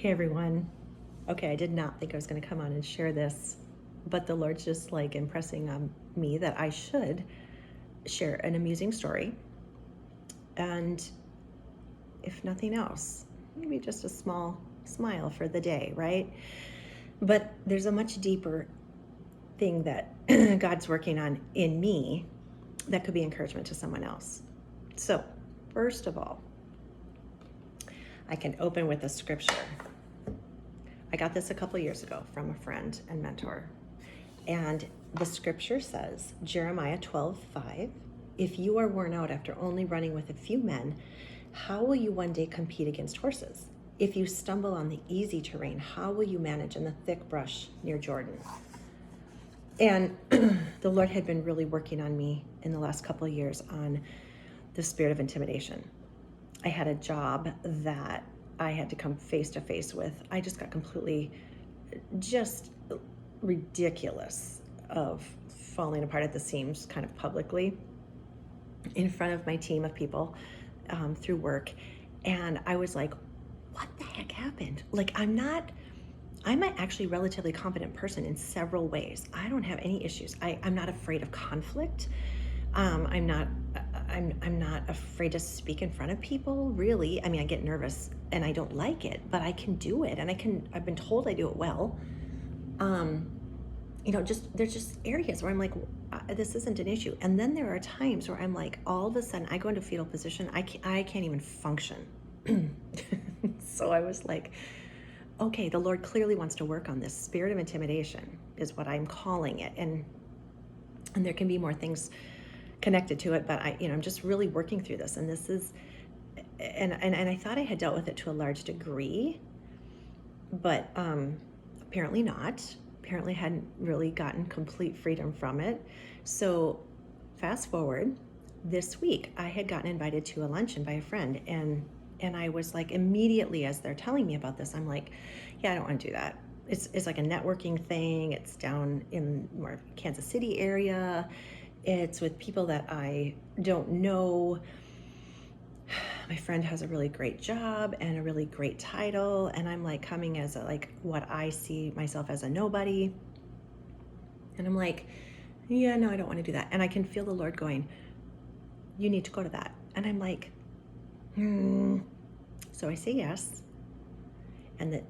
Hey everyone. Okay, I did not think I was going to come on and share this, but the Lord's just like impressing on me that I should share an amusing story. And if nothing else, maybe just a small smile for the day, right? But there's a much deeper thing that God's working on in me that could be encouragement to someone else. So, first of all, I can open with a scripture. I got this a couple years ago from a friend and mentor. And the scripture says, Jeremiah 12:5, if you are worn out after only running with a few men, how will you one day compete against horses? If you stumble on the easy terrain, how will you manage in the thick brush near Jordan? And the Lord had been really working on me in the last couple of years on the spirit of intimidation. I had a job that I had to come face to face with. I just got completely just ridiculous of falling apart at the seams kind of publicly in front of my team of people through work. And I was like, what the heck happened? Like, I'm actually a relatively confident person in several ways. I don't have any issues. I'm not afraid of conflict. I'm not afraid to speak in front of people, really. I mean, I get nervous and I don't like it, but I can do it. And I've been told I do it well. There's just areas where I'm like, this isn't an issue. And then there are times where I'm like, all of a sudden I go into fetal position. I can't even function. So I was like, okay, the Lord clearly wants to work on this spirit of intimidation is what I'm calling it. And there can be more things connected to it, but I'm just really working through this. And this is, and I thought I had dealt with it to a large degree, but apparently not. Apparently hadn't really gotten complete freedom from it. So fast forward, this week I had gotten invited to a luncheon by a friend, and I was like, immediately as they're telling me about this, I'm like, yeah, I don't want to do that. It's like a networking thing. It's down in more Kansas City area. It's with people that I don't know. My friend has a really great job and a really great title, and I'm like coming as what I see myself as a nobody. And I'm like, yeah, no, I don't want to do that. And I can feel the Lord going, you need to go to that. And I'm like, So I say yes. And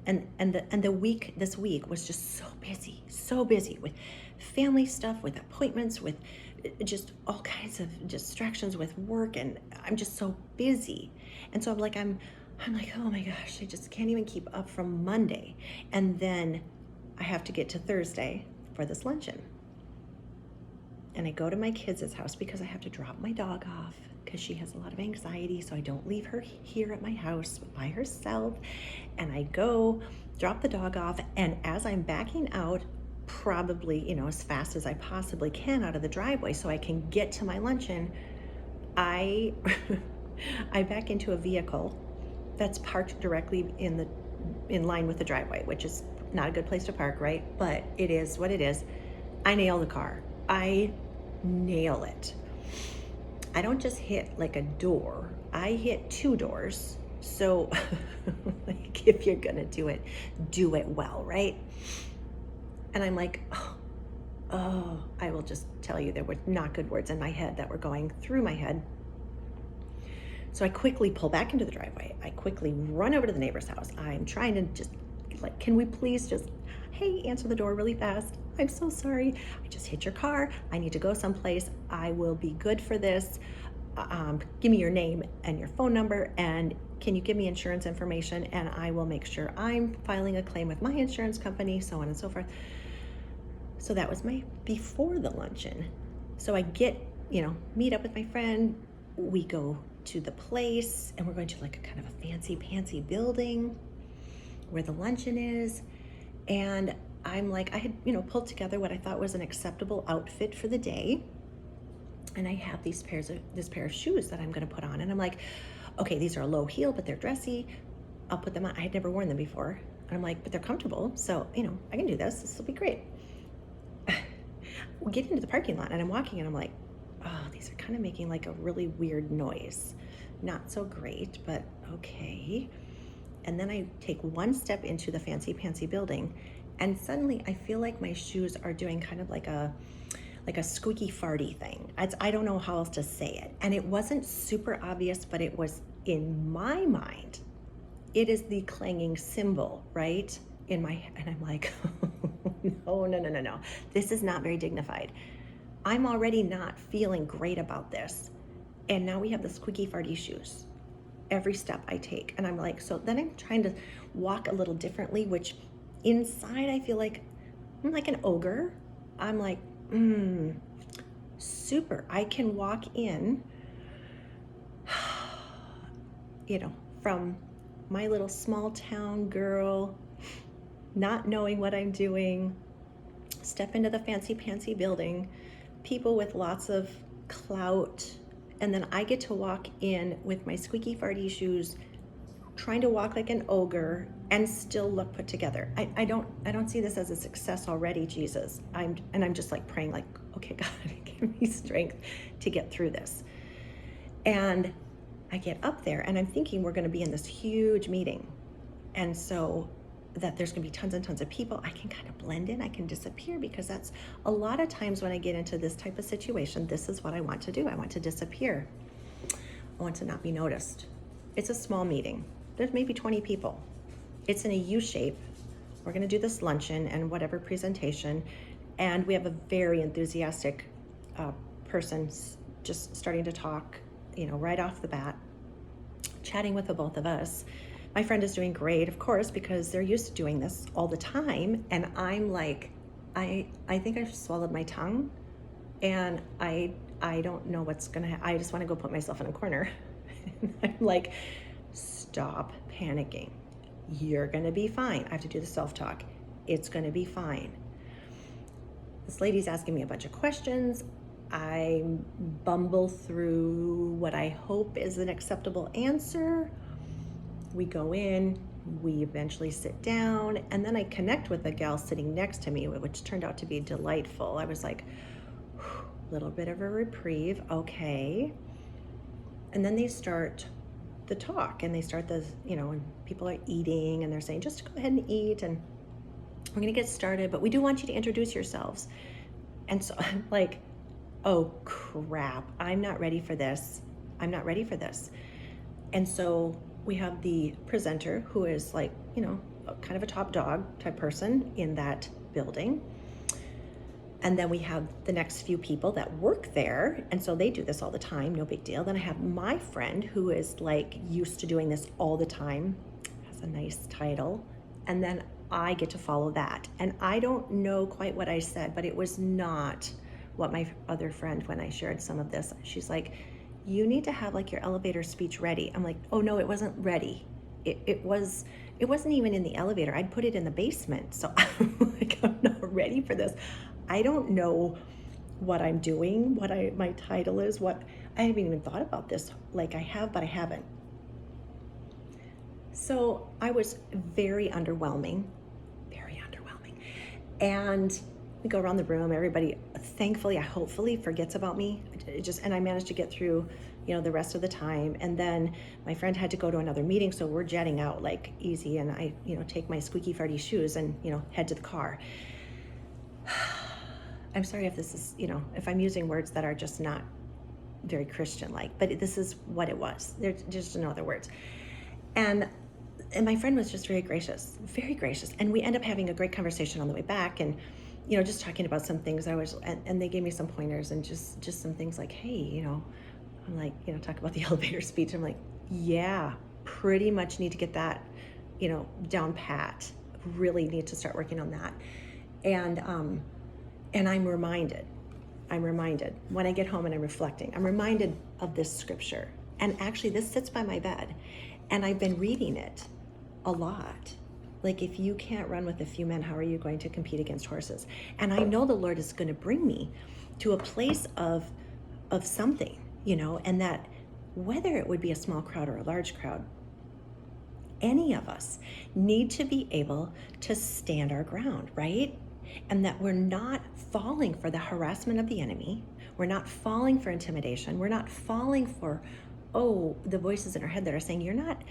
this week was just so busy with family stuff, with appointments, with just all kinds of distractions with work, and I'm just so busy. And so I'm like, oh my gosh, I just can't even keep up from Monday. And then I have to get to Thursday for this luncheon. And I go to my kids' house because I have to drop my dog off because she has a lot of anxiety, so I don't leave her here at my house by herself. And I go drop the dog off, and as I'm backing out, probably, as fast as I possibly can out of the driveway so I can get to my luncheon, I I back into a vehicle that's parked directly in line with the driveway, which is not a good place to park, right? But it is what it is. I nail the car. I nail it. I don't just hit like a door. I hit two doors. So like, if you're gonna do it well, right? And I'm like, oh, I will just tell you, there were not good words in my head that were going through my head. So I quickly pull back into the driveway. I quickly run over to the neighbor's house. I'm trying to just can we please just, hey, answer the door really fast. I'm so sorry. I just hit your car. I need to go someplace. I will be good for this. Give me your name and your phone number, and can you give me insurance information, and I will make sure I'm filing a claim with my insurance company, so on and so forth. So that was my before the luncheon. So I get, meet up with my friend. We go to the place, and we're going to like a kind of a fancy building where the luncheon is. And I'm like, I had, pulled together what I thought was an acceptable outfit for the day. And I have this pair of shoes that I'm going to put on. And I'm like, okay, these are a low heel, but they're dressy. I'll put them on. I had never worn them before. And I'm like, but they're comfortable. So, I can do this. This will be great. We get into the parking lot, and I'm walking, and I'm like, oh, these are kind of making like a really weird noise. Not so great, but okay. And then I take one step into the fancy pantsy building, and suddenly I feel like my shoes are doing kind of like a squeaky farty thing. I don't know how else to say it. And it wasn't super obvious, but it was in my mind. It is the clanging cymbal, right? And I'm like, no. This is not very dignified. I'm already not feeling great about this. And now we have the squeaky farty shoes every step I take. And I'm like, so then I'm trying to walk a little differently, which inside I feel like I'm like an ogre. I'm like, super. I can walk in, from my little small town girl, not knowing what I'm doing, step into the fancy pantsy building, people with lots of clout, and then I get to walk in with my squeaky farty shoes, trying to walk like an ogre and still look put together. I don't see this as a success already, Jesus. I'm just like praying like, okay, God, give me strength to get through this. And I get up there and I'm thinking we're going to be in this huge meeting. And so that there's going to be tons and tons of people. I can kind of blend in, I can disappear, because that's a lot of times when I get into this type of situation, this is what I want to do. I want to disappear. I want to not be noticed. It's a small meeting. There's maybe 20 people. It's in a U shape. We're going to do this luncheon and whatever presentation. And we have a very enthusiastic person just starting to talk, right off the bat, chatting with the both of us. My friend is doing great, of course, because they're used to doing this all the time. And I'm like, I think I've swallowed my tongue, and I don't know what's going to happen. I just want to go put myself in a corner. And I'm like, stop panicking. You're going to be fine. I have to do the self-talk. It's going to be fine. This lady's asking me a bunch of questions. I bumble through what I hope is an acceptable answer. We go in, we eventually sit down, and then I connect with the gal sitting next to me, which turned out to be delightful. I was like, a little bit of a reprieve, okay. And then they start the talk, and they start the, when people are eating and they're saying, just go ahead and eat, and we're gonna get started, but we do want you to introduce yourselves. And so I'm like, oh crap, I'm not ready for this. And so we have the presenter, who is like, kind of a top dog type person in that building. And then we have the next few people that work there. And so they do this all the time, no big deal. Then I have my friend who is like used to doing this all the time, has a nice title. And then I get to follow that. And I don't know quite what I said, but it was not what my other friend, when I shared some of this, she's like, you need to have like your elevator speech ready. I'm like, oh no, it wasn't ready. It wasn't even in the elevator. I'd put it in the basement. So I'm like, I'm not ready for this. I don't know what I'm doing, my title is, I haven't even thought about this. Like I have, but I haven't. So I was very underwhelming. And we go around the room, everybody thankfully, hopefully forgets about me. And I managed to get through, the rest of the time. And then my friend had to go to another meeting, so we're jetting out like easy. And I, take my squeaky farty shoes and, head to the car. I'm sorry if this is, if I'm using words that are just not very Christian-like, but this is what it was. There's just no other words. And my friend was just very gracious. And we end up having a great conversation on the way back, and just talking about some things and they gave me some pointers, and just some things like, hey, I'm like, talk about the elevator speech. I'm like, yeah, pretty much need to get that, down pat. Really need to start working on that. And I'm reminded when I get home and I'm reflecting, I'm reminded of this scripture. And actually this sits by my bed, and I've been reading it a lot. Like, if you can't run with a few men, how are you going to compete against horses? And I know the Lord is going to bring me to a place of something, and that whether it would be a small crowd or a large crowd, any of us need to be able to stand our ground, right? And that we're not falling for the harassment of the enemy. We're not falling for intimidation. We're not falling for oh, the voices in our head that are saying, you're not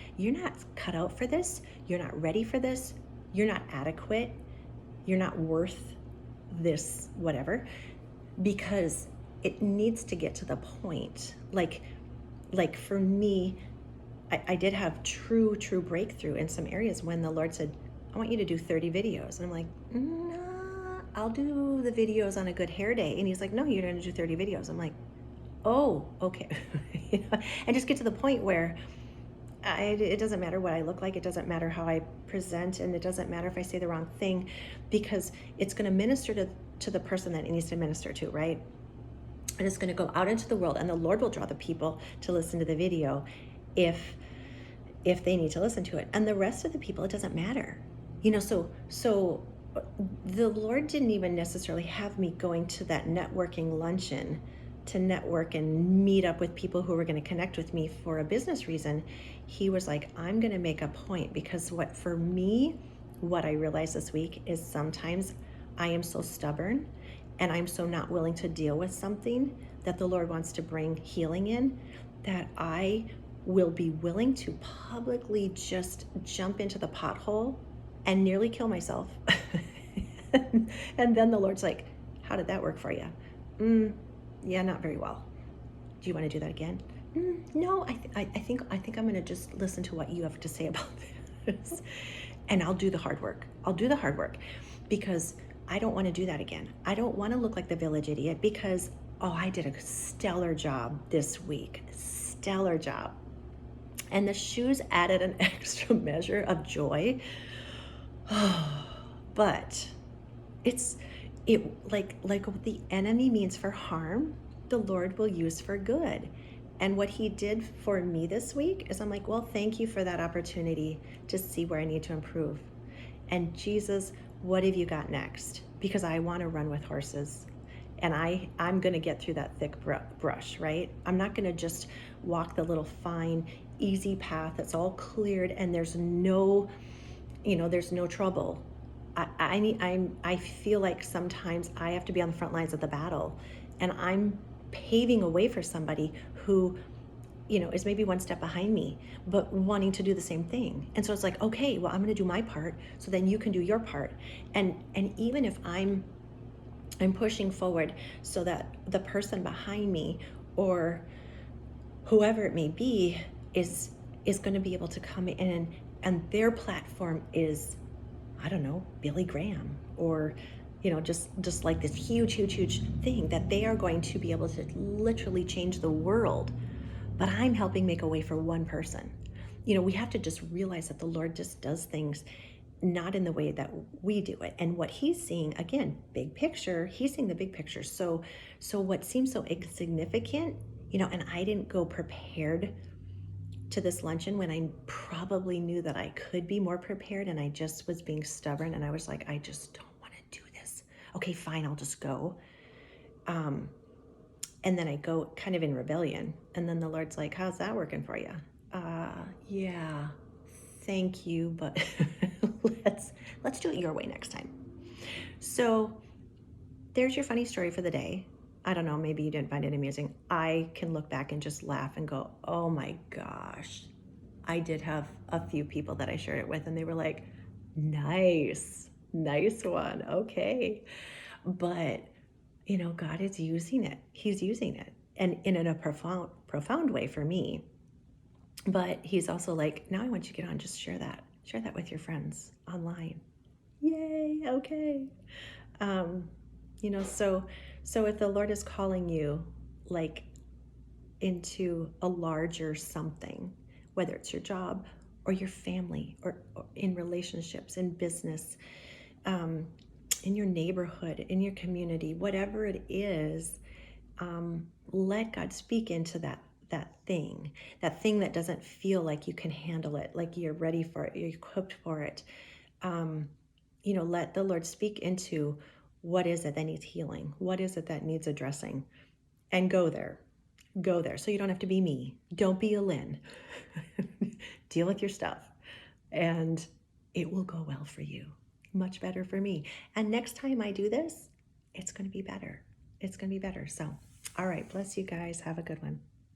cut out for this, you're not ready for this, you're not adequate, you're not worth this, whatever, because it needs to get to the point. Like for me, I did have true breakthrough in some areas when the Lord said, I want you to do 30 videos. And I'm like, nah, I'll do the videos on a good hair day. And he's like, no, you're going to do 30 videos. I'm like, oh, okay. And just get to the point where it doesn't matter what I look like. It doesn't matter how I present. And it doesn't matter if I say the wrong thing, because it's going to minister to the person that it needs to minister to, right? And it's going to go out into the world, and the Lord will draw the people to listen to the video if they need to listen to it. And the rest of the people, it doesn't matter. So the Lord didn't even necessarily have me going to that networking luncheon to network and meet up with people who were going to connect with me for a business reason. He was like, I'm going to make a point, because what I realized this week is sometimes I am so stubborn and I'm so not willing to deal with something that the Lord wants to bring healing in, that I will be willing to publicly just jump into the pothole and nearly kill myself. And then the Lord's like, how did that work for you? Yeah, not very well. Do you want to do that again? No, I think I'm going to just listen to what you have to say about this. And I'll do the hard work. Because I don't want to do that again. I don't want to look like the village idiot, because, oh, I did a stellar job this week. Stellar job. And the shoes added an extra measure of joy. But like what the enemy means for harm, the Lord will use for good. And what he did for me this week is, I'm like, well, thank you for that opportunity to see where I need to improve. And Jesus, what have you got next? Because I want to run with horses. And I'm going to get through that thick brush, right? I'm not going to just walk the little fine, easy path that's all cleared and there's no trouble. I feel like sometimes I have to be on the front lines of the battle, and I'm paving a way for somebody who, is maybe one step behind me, but wanting to do the same thing. And so it's like, okay, well, I'm going to do my part, so then you can do your part. And even if I'm pushing forward so that the person behind me or whoever it may be is going to be able to come in, and their platform is, I don't know, Billy Graham, or just like this huge thing that they are going to be able to literally change the world. But I'm helping make a way for one person. We have to just realize that the Lord just does things not in the way that we do it. And what he's seeing, again, big picture, he's seeing the big picture. So what seems so insignificant, and I didn't go prepared to this luncheon when I probably knew that I could be more prepared, and I just was being stubborn, and I was like, I just don't want to do this. Okay, fine, I'll just go. And then I go kind of in rebellion, and then the Lord's like, how's that working for you? Yeah, thank you, but let's do it your way next time. So there's your funny story for the day. I don't know, maybe you didn't find it amusing. I can look back and just laugh and go, oh my gosh. I did have a few people that I shared it with, and they were like, nice one, okay. But, God is using it. He's using it, and in a profound way for me. But he's also like, now I want you to get on, just share that with your friends online. Yay, okay. So if the Lord is calling you, like, into a larger something, whether it's your job or your family, or in relationships, in business, in your neighborhood, in your community, whatever it is, let God speak into that thing that doesn't feel like you can handle it, like you're ready for it, you're equipped for it. Let the Lord speak into what is it that needs healing, what is it that needs addressing, and go there. So you don't have to be me. Don't be a Lynn. Deal with your stuff, and it will go well for you. Much better for me. And next time I do this, it's going to be better. So, all right. Bless you guys. Have a good one.